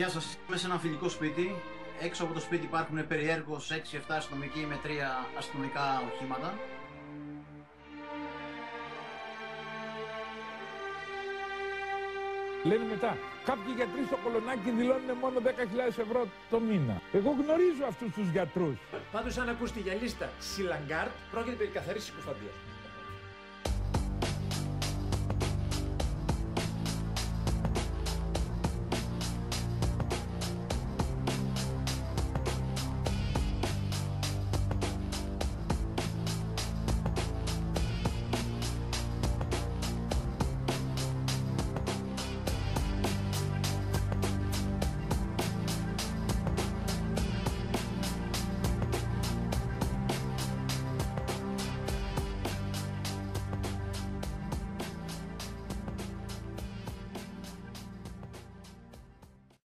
Γεια σας, είμαι σε ένα φιλικό σπίτι. Έξω από το σπίτι υπάρχουν περιέργως 6-7 αστυνομικοί με 3 αστυνομικά οχήματα. Λένε μετά, κάποιοι γιατροί στο Κολονάκι δηλώνουν μόνο 10.000 ευρώ το μήνα. Εγώ γνωρίζω αυτούς τους γιατρούς. Πάντως αν ακούσει για λίστα Σιλαγκάρτ, πρόκειται περί καθαρής συκοφαντίας.